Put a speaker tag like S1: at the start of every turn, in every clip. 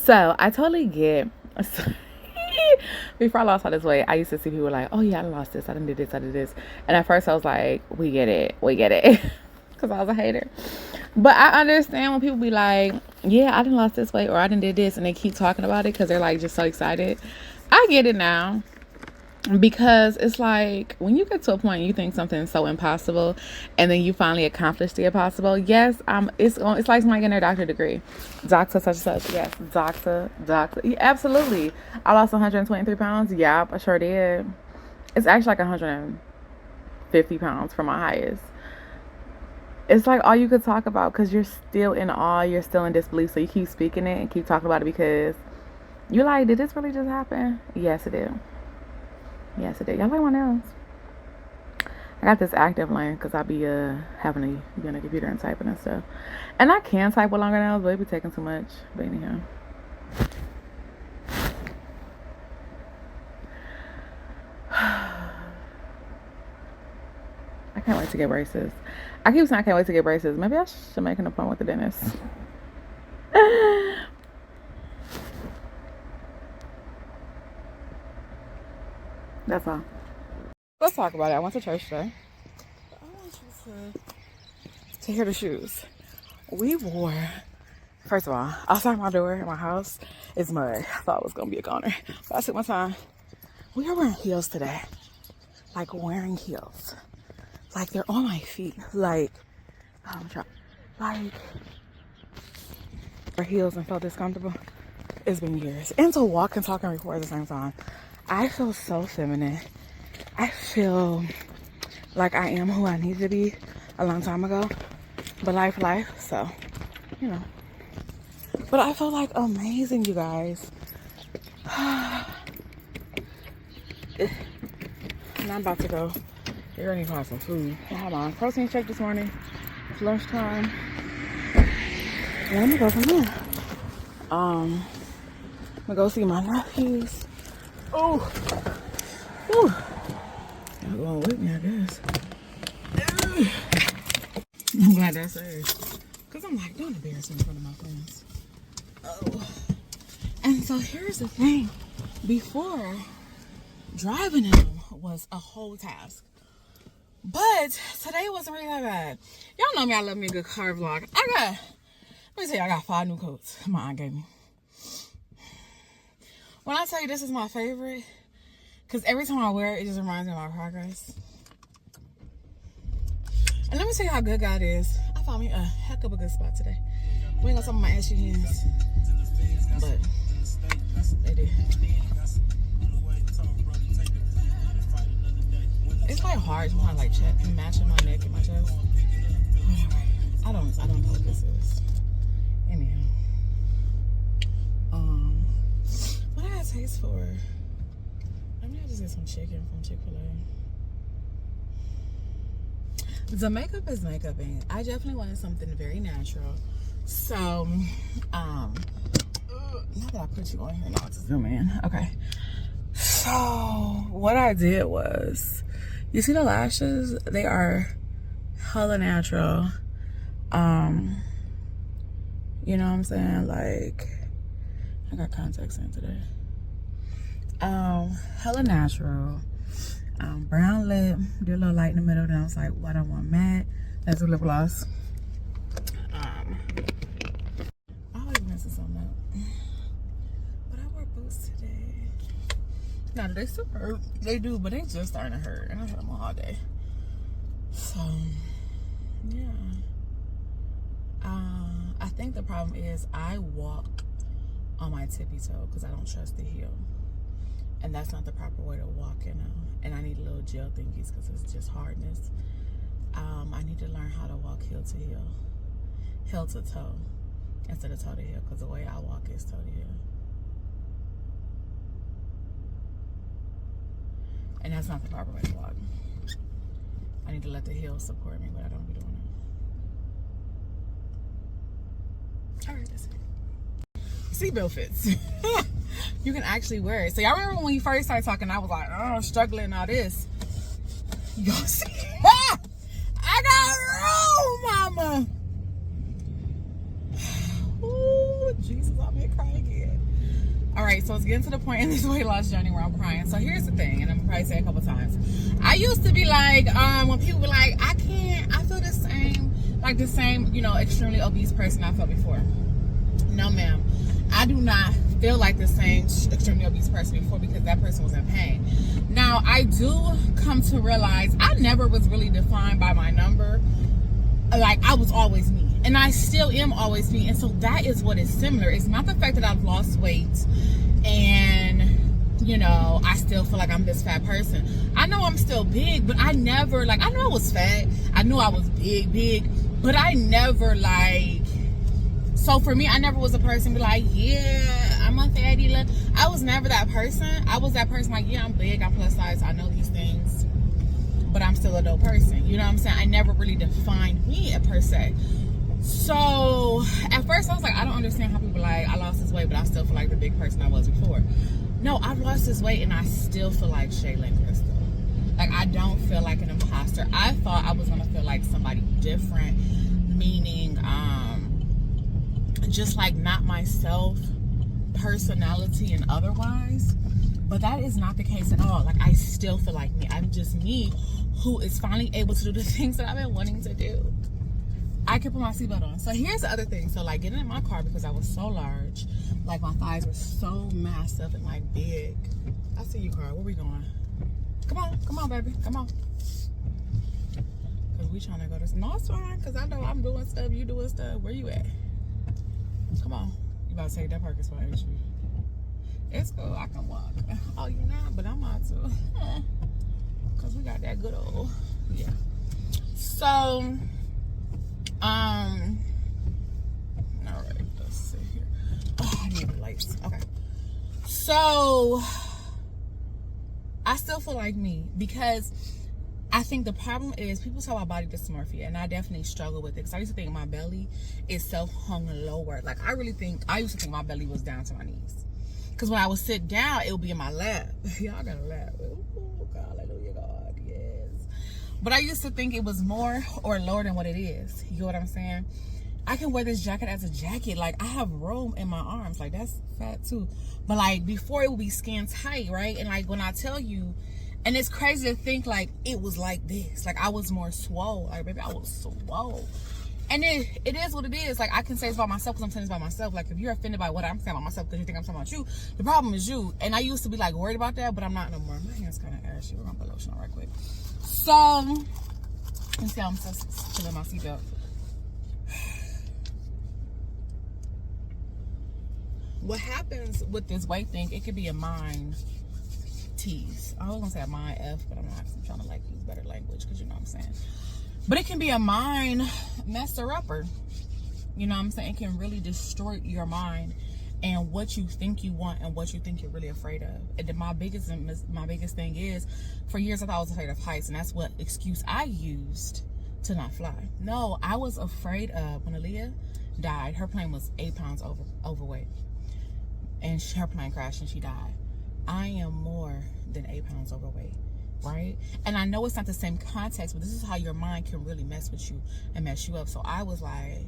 S1: So I totally get. Before I lost all this weight, I used to see people like, "Oh yeah, I lost this. I done did this. I did this." And at first, I was like, "We get it. We get it," because I was a hater. But I understand when people be like, "Yeah, I done lost this weight," or "I done did this," and they keep talking about it because they're like just so excited. I get it now. Because it's like when you get to a point you think something's so impossible and then you finally accomplish the impossible. Yes, it's like somebody getting their doctorate degree. Doctor such and such. Yes, doctor. Yeah, absolutely. I lost 123 pounds. Yeah, I sure did. It's actually like 150 pounds from my highest. It's like all you could talk about because you're still in awe, you're still in disbelief. So you keep speaking it and keep talking about it because you're like, did this really just happen? Yes, it did. Yes, it did. Y'all like one else? I got this active line because I be having to be on the computer and typing and stuff. And I can type with longer nails, but it be taking too much. But anyhow. I can't wait to get braces. I keep saying I can't wait to get braces. Maybe I should make an appointment with the dentist. That's all. Let's talk about it. I went to church today. I want you to hear the shoes. We wore, first of all, outside my door in my house is mud. I thought it was going to be a goner. But I took my time. We are wearing heels today. Like wearing heels. Like they're on my feet. Like, I'm trying. Like, wear heels and felt this comfortable. It's been years. And to walk and talk and record at the same time. I feel so feminine. I feel like I am who I need to be a long time ago. But life, so, you know. But I feel like amazing, you guys. And I'm about to go. You're gonna find some food. Hold on. Protein shake this morning. It's lunchtime. And let me go from there. I'm gonna go see my nephews. Oh, y'all going with me, I guess. I'm glad that's there. Because I'm like, don't embarrass me in front of my friends. Oh. And so here's the thing. Before, driving them was a whole task. But today wasn't really that bad. Y'all know me, I love me a good car vlog. Let me tell you, I got 5 new coats my aunt gave me. When I tell you this is my favorite, because every time I wear it, it just reminds me of my progress. And let me tell you how good God is. I found me a heck of a good spot today. We ain't got some of my ashy hands, but they did. It's like hard to kind of like matching my neck and my chest. Whatever. I don't know what this is. Anyhow. What I got taste for? I mean, I just get some chicken from Chick-fil-A. The makeup is makeuping. I definitely wanted something very natural. So, now that I put you on here, now I'll just zoom in. Okay. So, what I did was, you see the lashes? They are hella natural. You know what I'm saying? Like, I got contacts in today. Hella natural. Brown lip, did a little light in the middle. Then I was like, well, I don't want matte. That's a lip gloss. I always messing something up. But I wore boots today. Now, do they still hurt? They do, but they just starting to hurt. And I had them all day. So, yeah. I think the problem is I walk on my tippy toe because I don't trust the heel. And that's not the proper way to walk, you know. And I need a little gel thingies because it's just hardness. I need to learn how to walk heel to heel. Heel to toe instead of toe to heel because the way I walk is toe to heel. And that's not the proper way to walk. I need to let the heel support me, but I don't be doing it. Alright, that's it. Seatbelt fits. You can actually wear it. So y'all remember when we first started talking, I was like, oh, struggling all this. Y'all see? I got room, mama. Ooh, Jesus, I'm here crying again. All right, so it's getting to the point in this weight loss journey where I'm crying. So here's the thing, and I'm gonna probably say it a couple times. I used to be like, when people were like, I feel the same, like the same, extremely obese person I felt before. No, ma'am. I do not feel like the same extremely obese person before because that person was in pain. Now, I do come to realize I never was really defined by my number. Like, I was always me. And I still am always me. And so that is what is similar. It's not the fact that I've lost weight and, I still feel like I'm this fat person. I know I'm still big, but I never, I know I was fat. I knew I was big, but I never, so for me, I never was a person be like, yeah, I'm a fatty. I was never that person. I was that person like, yeah, I'm big, I'm plus size, I know these things, but I'm still a dope person. You know what I'm saying? I never really defined me per se. So at first I was like, I don't understand how people like, I lost this weight, but I still feel like the big person I was before. No, I've lost this weight and I still feel like Shaylin Crystal. Like, I don't feel like an imposter. I thought I was gonna feel like somebody different, meaning just like not myself, personality and otherwise. But that is not the case at all. Like, I still feel like me. I'm just me who is finally able to do the things that I've been wanting to do. I can put my seatbelt on. So here's the other thing. So getting in my car because I was so large, my thighs were so massive and big. I see you, car. Where we going? Come on, baby. Come on. Cause we trying to go to. No, it's fine. Cause I know I'm doing stuff. You doing stuff. Where you at? Come on. You about to take that parking spot, ain't you? It's cool. I can walk. Oh, you're not, but I'm out too. Cause we got that good old. Yeah. So. All right. Let's see here. Oh, I need the lights. Okay. So. I still feel like me because I think the problem is people talk about body dysmorphia, and I definitely struggle with it because I used to think my belly itself hung lower. Like, I used to think my belly was down to my knees because when I would sit down, it would be in my lap. Y'all gotta laugh. Ooh, hallelujah, God, yes. But I used to think it was more or lower than what it is. You know what I'm saying? I can wear this jacket as a jacket. Like, I have room in my arms. Like, that's fat too. But before it would be skin tight, right? And when I tell you, and it's crazy to think it was like this. I was more swole. Baby, I was swole. And it is what it is. I can say it's about myself because I'm saying it's about myself. If you're offended by what I'm saying about myself because you think I'm talking about you, the problem is you. And I used to be worried about that, but I'm not no more. My hand's kind of ashy. We're gonna put lotion on right quick. So, let's see how I'm still chilling my seatbelt. What happens with this weight thing, it could be a mind tease. I was gonna say a mind F, but I'm not. I'm trying to use better language because you know what I'm saying. But it can be a mind messer-upper. You know what I'm saying? It can really distort your mind and what you think you want and what you think you're really afraid of. And then my biggest thing is, for years I thought I was afraid of heights, and that's what excuse I used to not fly. No, I was afraid of when Aaliyah died. Her plane was 8 pounds overweight. And her plane crashed and she died. I am more than 8 pounds overweight, right? And I know it's not the same context, but this is how your mind can really mess with you and mess you up. So I was like,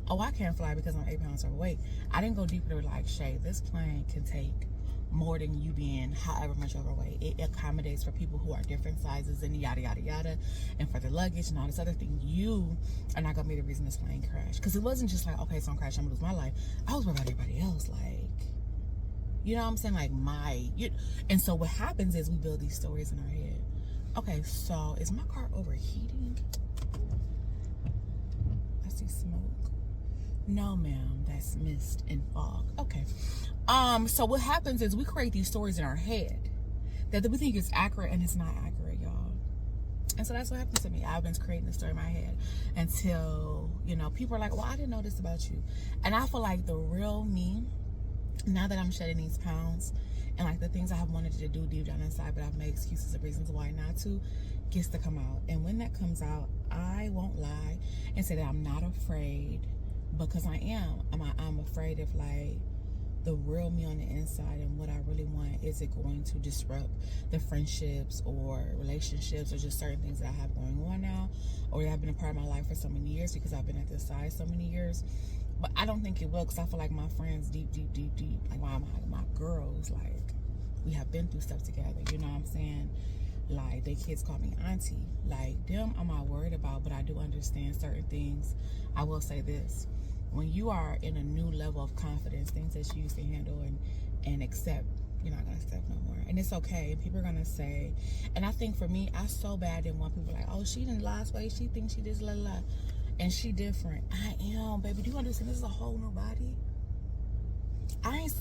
S1: oh, I can't fly because I'm 8 pounds overweight. I didn't go deeper to Shay, this plane can take more than you being however much overweight. It accommodates for people who are different sizes and yada, yada, yada. And for the luggage and all this other thing, you are not going to be the reason this plane crashed. Because it wasn't just okay, so I'm crashing, I'm going to lose my life. I was worried about everybody else, you know what I'm saying? And so what happens is we build these stories in our head. Okay, so is my car overheating? I see smoke. No, ma'am, that's mist and fog. Okay. So what happens is we create these stories in our head that we think is accurate, and it's not accurate, y'all. And so that's what happens to me. I've been creating the story in my head until, people are like, well, I didn't know this about you. And I feel like the real me, now that I'm shedding these pounds and the things I have wanted to do deep down inside, but I've made excuses and reasons why not to, gets to come out. And when that comes out, I won't lie and say that I'm not afraid, because I am. I'm afraid of the real me on the inside and what I really want, is it going to disrupt the friendships or relationships or just certain things that I have going on now, or that have been a part of my life for so many years because I've been at this side so many years. But I don't think it will, because I feel like my friends deep, like my girls, like, we have been through stuff together, you know what I'm saying? Like, they kids call me auntie. Like, them I'm not worried about, but I do understand certain things. I will say this: when you are in a new level of confidence, things that you used to handle and accept, you're not gonna accept no more. And it's okay. People are gonna say, and I think for me, I so bad didn't want people like, oh, she didn't lost weight, she thinks she just la, and she different. I am, baby. Do you understand? This is a whole new body. I ain't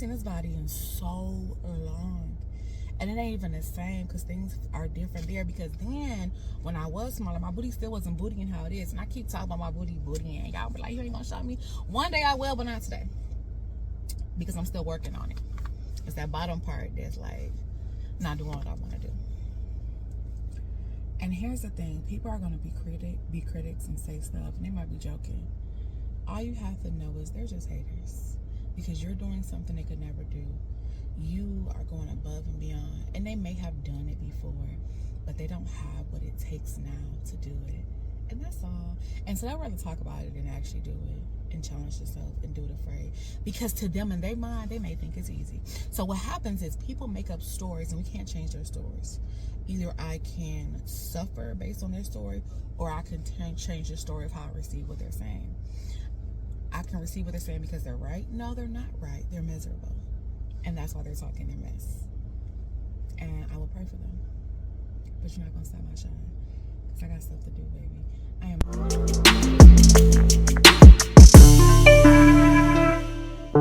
S1: seen this body in so long. And it ain't even the same, because things are different there. Because then, when I was smaller, my booty still wasn't bootying how it is. And I keep talking about my booty, and y'all be like, you ain't gonna show me. One day I will, but not today. Because I'm still working on it. It's that bottom part that's like, not doing what I want to do. And here's the thing. People are gonna be critics and say stuff, and they might be joking. All you have to know is they're just haters. Because you're doing something they could never do. You are going above and beyond, and they may have done it before, but they don't have what it takes now to do it, and that's all. And so I'd rather talk about it than actually do it and challenge yourself and do it afraid, because to them in their mind, they may think it's easy. So what happens is people make up stories, and we can't change their stories. Either I can suffer based on their story, or I can change the story of how I receive what they're saying. I can receive what they're saying because they're right. No, they're not right. They're miserable. And that's why they're talking their mess. And I will pray for them. But you're not going to stop my shine. Because I got stuff to do, baby.